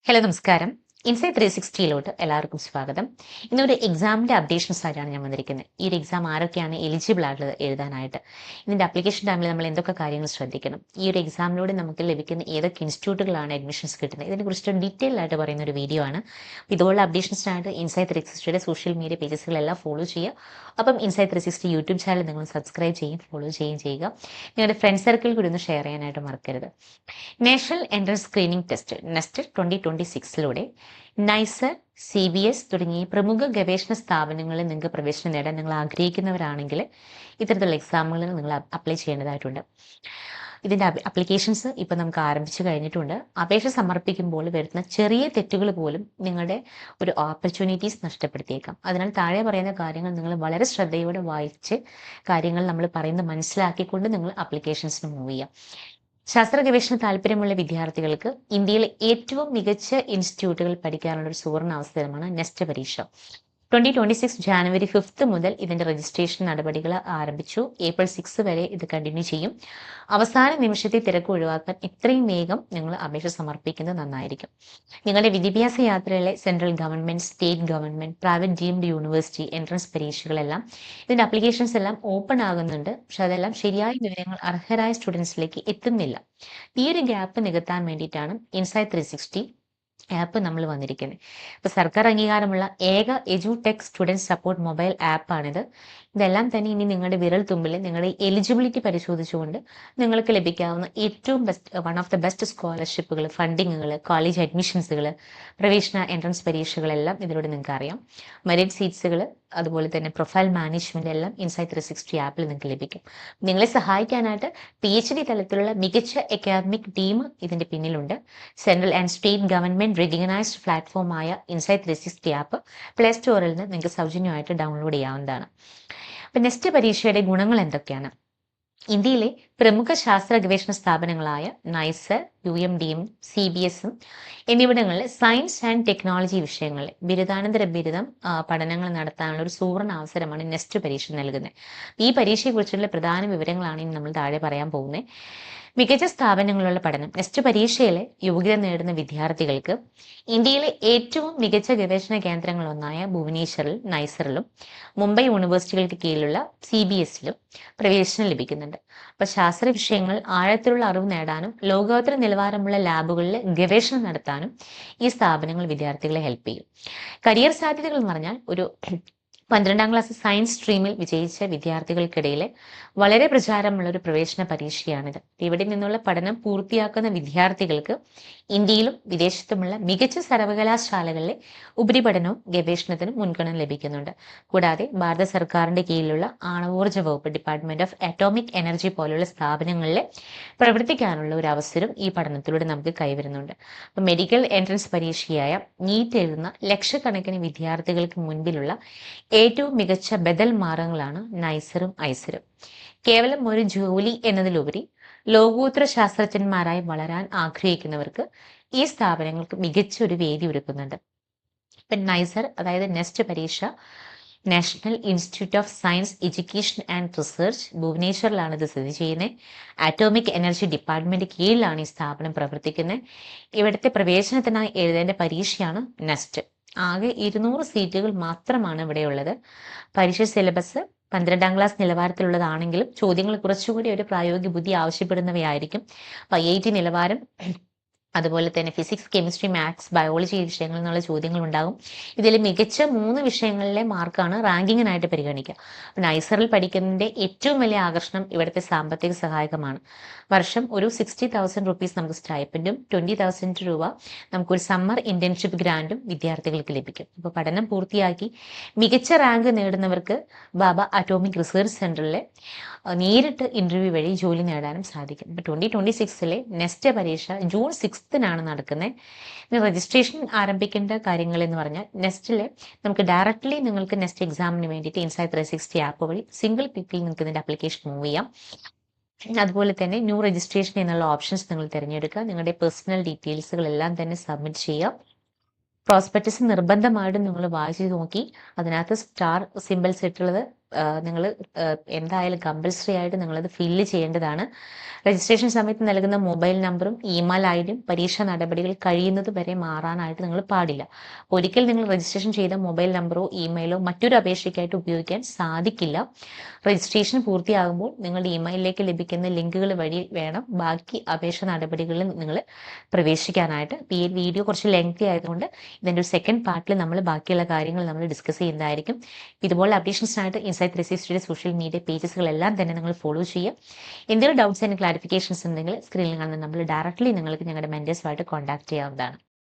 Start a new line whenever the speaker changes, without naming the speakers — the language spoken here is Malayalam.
ഹലോ നമസ്കാരം. ഇൻസൈറ്റ് 360 എല്ലാവർക്കും സ്വാഗതം. ഇന്നൊരു എക്സാമിന്റെ അപ്ഡേഷൻസ് ആയിട്ടാണ് ഞാൻ വന്നിരിക്കുന്നത്. ഈ ഒരു എക്സാം ആരൊക്കെയാണ് എലിജിബിൾ ആയിട്ടുള്ളത് എഴുതാനായിട്ട്, ഇതിന്റെ അപ്ലിക്കേഷൻ ടൈമിൽ നമ്മൾ എന്തൊക്കെ കാര്യങ്ങൾ ശ്രദ്ധിക്കണം, ഈ ഒരു എക്സാമിലൂടെ നമുക്ക് ലഭിക്കുന്ന ഏതൊക്കെ ഇൻസ്റ്റിറ്റ്യൂട്ടുകളാണ് അഡ്മിഷൻസ് കിട്ടുന്നത്, ഇതിനെക്കുറിച്ച് ഡീറ്റെയിൽ ആയിട്ട് പറയുന്ന ഒരു വീഡിയോ ആണ്. ഇതുപോലുള്ള അപ്ഡേഷൻസിനായിട്ട് ഇൻസൈറ്റ് 360യുടെ സോഷ്യൽ മീഡിയ പേജസുകളെല്ലാം ഫോളോ ചെയ്യുക. അപ്പം ഇൻസൈറ്റ് 360 യൂട്യൂബ് ചാനൽ നിങ്ങൾ സബ്സ്ക്രൈബ് ചെയ്യും, ഫോളോ ചെയ്യുക. നിങ്ങളുടെ ഫ്രണ്ട് സർക്കിൾ കൂടി ഒന്ന് ഷെയർ ചെയ്യാനായിട്ട് മറക്കരുത്. National entrance screening test nest 2026 NISER, CBS തുടങ്ങിയ പ്രമുഖ ഗവേഷണ സ്ഥാപനങ്ങളിൽ നിങ്ങൾക്ക് പ്രവേശനം നേടാൻ നിങ്ങൾ ആഗ്രഹിക്കുന്നവരാണെങ്കിൽ ഇത്തരത്തിലുള്ള എക്സാമുകളിൽ നിങ്ങൾ അപ്ലൈ ചെയ്യേണ്ടതായിട്ടുണ്ട്. ഇതിൻ്റെ അപ്ലിക്കേഷൻസ് ഇപ്പം നമുക്ക് ആരംഭിച്ചു കഴിഞ്ഞിട്ടുണ്ട്. അപേക്ഷ സമർപ്പിക്കുമ്പോൾ വരുന്ന ചെറിയ തെറ്റുകൾ പോലും നിങ്ങളുടെ ഒരു ഓപ്പർച്യൂണിറ്റീസ് നഷ്ടപ്പെടുത്തിയേക്കാം. അതിനാൽ താഴെ പറയുന്ന കാര്യങ്ങൾ നിങ്ങൾ വളരെ ശ്രദ്ധയോടെ വായിച്ച് കാര്യങ്ങൾ നമ്മൾ പറയുന്നത് മനസ്സിലാക്കിക്കൊണ്ട് നിങ്ങൾ അപ്ലിക്കേഷൻസിന് മൂവ് ചെയ്യാം. ശാസ്ത്ര ഗവേഷണ താല്പര്യമുള്ള വിദ്യാർത്ഥികൾക്ക് ഇന്ത്യയിലെ ഏറ്റവും മികച്ച ഇൻസ്റ്റിറ്റ്യൂട്ടുകൾ പഠിക്കാനുള്ള ഒരു സുവർണ അവസരമാണ് നെസ്റ്റ് പരീക്ഷ. 2026 ജാനുവരി 5 മുതൽ ഇതിന്റെ രജിസ്ട്രേഷൻ നടപടികൾ ആരംഭിച്ചു. ഏപ്രിൽ 6 വരെ ഇത് കണ്ടിന്യൂ ചെയ്യും. അവസാന നിമിഷത്തെ തിരക്ക് ഒഴിവാക്കാൻ ഇത്രയും വേഗം നിങ്ങൾ അപേക്ഷ സമർപ്പിക്കുന്നത് നന്നായിരിക്കും. നിങ്ങളുടെ വിദ്യാഭ്യാസ യാത്രയിലെ central government, state government, private deemed university entrance പരീക്ഷകളെല്ലാം ഇതിന്റെ അപ്ലിക്കേഷൻസ് എല്ലാം ഓപ്പൺ ആകുന്നുണ്ട്. പക്ഷെ അതെല്ലാം ശരിയായ വിവരങ്ങൾ അർഹരായ സ്റ്റുഡൻസിലേക്ക് എത്തുന്നില്ല. ഈ ഒരു ഗ്യാപ്പ് നികത്താൻ വേണ്ടിയിട്ടാണ് ഇൻസൈറ്റ് 360 ആപ്പ് നമ്മൾ വന്നിരിക്കുന്നത്. ഇപ്പോൾ സർക്കാർ അംഗീകാരമുള്ള ഏക എഡ്യൂടെക് സ്റ്റുഡൻറ് സപ്പോർട്ട് മൊബൈൽ ആപ്പാണിത്. ഇതെല്ലാം തന്നെ ഇനി നിങ്ങളുടെ വിരൽ തുമ്പിൽ നിങ്ങളുടെ എലിജിബിലിറ്റി പരിശോധിച്ചുകൊണ്ട് നിങ്ങൾക്ക് ലഭിക്കാവുന്ന ഏറ്റവും വൺ ഓഫ് ദ ബെസ്റ്റ് സ്കോളർഷിപ്പുകൾ, ഫണ്ടിങ്ങുകൾ, കോളേജ് അഡ്മിഷൻസുകൾ, പ്രവേശന എൻട്രൻസ് പരീക്ഷകളെല്ലാം ഇതിലൂടെ നിങ്ങൾക്ക് അറിയാം. മെറിറ്റ് സീറ്റ്സുകൾ, അതുപോലെ തന്നെ പ്രൊഫൈൽ മാനേജ്മെന്റ് എല്ലാം ഇൻസൈറ്റ് 360 ആപ്പിൽ നിങ്ങൾക്ക് ലഭിക്കും. നിങ്ങളെ സഹായിക്കാനായിട്ട് PhD തലത്തിലുള്ള മികച്ച അക്കാദമിക് ടീം ഇതിന്റെ പിന്നിലുണ്ട്. Central and state government recognised പ്ലാറ്റ്ഫോമായ ഇൻസൈറ്റ് 360 ആപ്പ് പ്ലേ സ്റ്റോറിൽ നിന്ന് നിങ്ങൾക്ക് സൗജന്യമായിട്ട് ഡൗൺലോഡ് ചെയ്യാവുന്നതാണ്. അപ്പം നെസ്റ്റ് പരീക്ഷയുടെ ഗുണങ്ങൾ എന്തൊക്കെയാണ്? ഇന്ത്യയിലെ പ്രമുഖ ശാസ്ത്ര ഗവേഷണ സ്ഥാപനങ്ങളായ നൈസർ, UMDയും CBS എന്നിവിടങ്ങളിൽ സയൻസ് ആൻഡ് ടെക്നോളജി വിഷയങ്ങളിൽ ബിരുദാനന്തര ബിരുദം പഠനങ്ങൾ നടത്താനുള്ള ഒരു സുവർണ അവസരമാണ് നെസ്റ്റ് പരീക്ഷ നൽകുന്നത്. ഈ പരീക്ഷയെക്കുറിച്ചുള്ള പ്രധാന വിവരങ്ങളാണ് ഇനി നമ്മൾ താഴെ പറയാൻ പോകുന്നത്. മികച്ച സ്ഥാപനങ്ങളുള്ള പഠനം. നെസ്റ്റ് പരീക്ഷയിലെ യോഗ്യത നേടുന്ന വിദ്യാർത്ഥികൾക്ക് ഇന്ത്യയിലെ ഏറ്റവും മികച്ച ഗവേഷണ കേന്ദ്രങ്ങളൊന്നായ ഭുവനേശ്വറിൽ നൈസറിലും മുംബൈ യൂണിവേഴ്സിറ്റികൾക്ക് കീഴിലുള്ള CBSലും പ്രവേശനം ലഭിക്കുന്നുണ്ട്. അപ്പൊ ശാസ്ത്ര വിഷയങ്ങൾ ആഴത്തിലുള്ള അറിവ് നേടാനും ലോകോത്തര നിലവാരമുള്ള ലാബുകളിൽ ഗവേഷണം നടത്താനും ഈ സ്ഥാപനങ്ങൾ വിദ്യാർത്ഥികളെ ഹെൽപ്പ് ചെയ്യും. കരിയർ സാധ്യതകൾ എന്ന് പറഞ്ഞാൽ ഒരു 12ാം ക്ലാസ് സയൻസ് സ്ട്രീമിൽ വിജയിച്ച വിദ്യാർത്ഥികൾക്കിടയിൽ വളരെ പ്രചാരമുള്ള ഒരു പ്രവേശന പരീക്ഷയാണിത്. ഇവിടെ നിന്നുള്ള പഠനം പൂർത്തിയാക്കുന്ന വിദ്യാർത്ഥികൾക്ക് ഇന്ത്യയിലും വിദേശത്തുമുള്ള മികച്ച സർവകലാശാലകളിലെ ഉപരിപഠനവും ഗവേഷണത്തിനും മുൻഗണന ലഭിക്കുന്നുണ്ട്. കൂടാതെ ഭാരത സർക്കാരിന്റെ കീഴിലുള്ള ആണവോർജ വകുപ്പ്, ഡിപ്പാർട്ട്മെന്റ് ഓഫ് അറ്റോമിക് എനർജി പോലുള്ള സ്ഥാപനങ്ങളിൽ പ്രവർത്തിക്കാനുള്ള ഒരു അവസരം ഈ പഠനത്തിലൂടെ നമുക്ക് കൈവരുന്നുണ്ട്. അപ്പൊ മെഡിക്കൽ എൻട്രൻസ് പരീക്ഷയായ നീറ്റ് എഴുതുന്ന ലക്ഷക്കണക്കിന് വിദ്യാർത്ഥികൾക്ക് മുൻപിലുള്ള ഏറ്റവും മികച്ച ബദൽ മാർഗങ്ങളാണ് നൈസറും ഐസറും. കേവലം ഒരു ജോലി എന്നതിലുപരി ലോകോത്തര ശാസ്ത്രജ്ഞന്മാരായി വളരാൻ ആഗ്രഹിക്കുന്നവർക്ക് ഈ സ്ഥാപനങ്ങൾക്ക് മികച്ച ഒരു വേദി ഒരുക്കുന്നുണ്ട്. ഇപ്പം നൈസർ, അതായത് നെസ്റ്റ് പരീക്ഷ, national institute of science education and research ഭുവനേശ്വറിലാണ് ഇത് സ്ഥിതി ചെയ്യുന്നത്. ആറ്റോമിക് എനർജി ഡിപ്പാർട്ട്മെന്റ് കീഴിലാണ് ഈ സ്ഥാപനം പ്രവർത്തിക്കുന്നത്. ഇവിടുത്തെ പ്രവേശനത്തിനായി എഴുതേണ്ട പരീക്ഷയാണ് നെസ്റ്റ്. ആകെ 200 സീറ്റുകൾ മാത്രമാണ് ഇവിടെയുള്ളത്. പരീക്ഷ സിലബസ് 12ാം ക്ലാസ് നിലവാരത്തിലുള്ളതാണെങ്കിലും ചോദ്യങ്ങൾ കുറച്ചുകൂടി ഒരു പ്രായോഗിക ബുദ്ധി ആവശ്യപ്പെടുന്നവയായിരിക്കും. IIT നിലവാരം, അതുപോലെ തന്നെ ഫിസിക്സ്, കെമിസ്ട്രി, മാത്സ്, ബയോളജി വിഷയങ്ങളിൽ നിന്നുള്ള ചോദ്യങ്ങൾ ഉണ്ടാകും. ഇതിൽ മികച്ച 3 വിഷയങ്ങളിലെ മാർക്കാണ് റാങ്കിങ്ങിനായിട്ട് പരിഗണിക്കുക. നൈസറിൽ പഠിക്കുന്നതിന്റെ ഏറ്റവും വലിയ ആകർഷണം ഇവിടുത്തെ സാമ്പത്തിക സഹായകമാണ്. വർഷം ഒരു 60,000 റുപ്പീസ് നമുക്ക് സ്റ്റൈപ്പൻഡും 20,000 രൂപ നമുക്കൊരു സമ്മർ ഇന്റേൺഷിപ്പ് ഗ്രാൻഡും വിദ്യാർത്ഥികൾക്ക് ലഭിക്കും. അപ്പോൾ പഠനം പൂർത്തിയാക്കി മികച്ച റാങ്ക് നേടുന്നവർക്ക് ബാബ അറ്റോമിക് റിസർച്ച് സെന്ററിൽ നേരിട്ട് ഇന്റർവ്യൂ വഴി ജോലി നേടാനും സാധിക്കും. ഇപ്പോൾ 2026 നെസ്റ്റ് പരീക്ഷ ജൂൺ 6 നടക്കുന്നത്. രജിസ്ട്രേഷൻ ആരംഭിക്കേണ്ട കാര്യങ്ങൾ എന്ന് പറഞ്ഞാൽ നെസ്റ്റിലെ നമുക്ക് ഡയറക്റ്റ്ലി നിങ്ങൾക്ക് നെസ്റ്റ് എക്സാമിന് വേണ്ടിയിട്ട് ഇൻസൈറ്റ് 360 ആപ്പ് വഴി സിംഗിൾ ക്ലിക്കിൽ നിങ്ങൾക്ക് ഇതിന്റെ അപ്ലിക്കേഷൻ മൂവ് ചെയ്യാം. അതുപോലെ തന്നെ ന്യൂ രജിസ്ട്രേഷൻ എന്നുള്ള ഓപ്ഷൻസ് നിങ്ങൾ തിരഞ്ഞെടുക്കുക. നിങ്ങളുടെ പേഴ്സണൽ ഡീറ്റെയിൽസുകളെല്ലാം തന്നെ സബ്മിറ്റ് ചെയ്യുക. പ്രോസ്പെക്ടസ് നിർബന്ധമായിട്ടും നിങ്ങൾ വായിച്ചു നോക്കി അതിനകത്ത് സ്റ്റാർ സിമ്പിൾസ് ഇട്ടുള്ളത് നിങ്ങൾ എന്തായാലും കമ്പൽസറി ആയിട്ട് നിങ്ങളത് ഫില്ല് ചെയ്യേണ്ടതാണ്. രജിസ്ട്രേഷൻ സമയത്ത് നൽകുന്ന മൊബൈൽ നമ്പറും ഇമെയിൽ ഐഡിയും പരീക്ഷാ നടപടികൾ കഴിയുന്നത് വരെ മാറാനായിട്ട് നിങ്ങൾ പാടില്ല. ഒരിക്കൽ നിങ്ങൾ രജിസ്ട്രേഷൻ ചെയ്ത മൊബൈൽ നമ്പറോ ഇമെയിലോ മറ്റൊരു അപേക്ഷയ്ക്കായിട്ട് ഉപയോഗിക്കാൻ സാധിക്കില്ല. രജിസ്ട്രേഷൻ പൂർത്തിയാകുമ്പോൾ നിങ്ങളുടെ ഇമെയിലിലേക്ക് ലഭിക്കുന്ന ലിങ്കുകൾ വഴി വേണം ബാക്കി അപേക്ഷ നടപടികളിൽ നിങ്ങൾ പ്രവേശിക്കാനായിട്ട്. ഈ വീഡിയോ കുറച്ച് ലെങ്തി ആയതുകൊണ്ട് ഇതിൻ്റെ ഒരു സെക്കൻഡ് പാർട്ടിൽ നമ്മൾ ബാക്കിയുള്ള കാര്യങ്ങൾ നമ്മൾ ഡിസ്കസ് ചെയ്യുന്നതായിരിക്കും. ഇതുപോലെ അപ്ഡേഷൻസിനായിട്ട് ഇൻസൈറ്റ് 360 സോഷ്യൽ മീഡിയ പേജസുകളെല്ലാം തന്നെ നിങ്ങൾ ഫോളോ ചെയ്യുക. എന്തെങ്കിലും ഡൗട്ട്സ് ആൻഡ് ക്ലാരിഫിക്കേഷൻസ് ഉണ്ടെങ്കിൽ സ്ക്രീനിൽ കാണുന്ന നമ്മൾ ഡയറക്റ്റ്ലി നിങ്ങൾക്ക് ഞങ്ങളുടെ മെൻറ്റേഴ്സുമായിട്ട് കോൺടാക്ട് ചെയ്യാവുന്നതാണ്.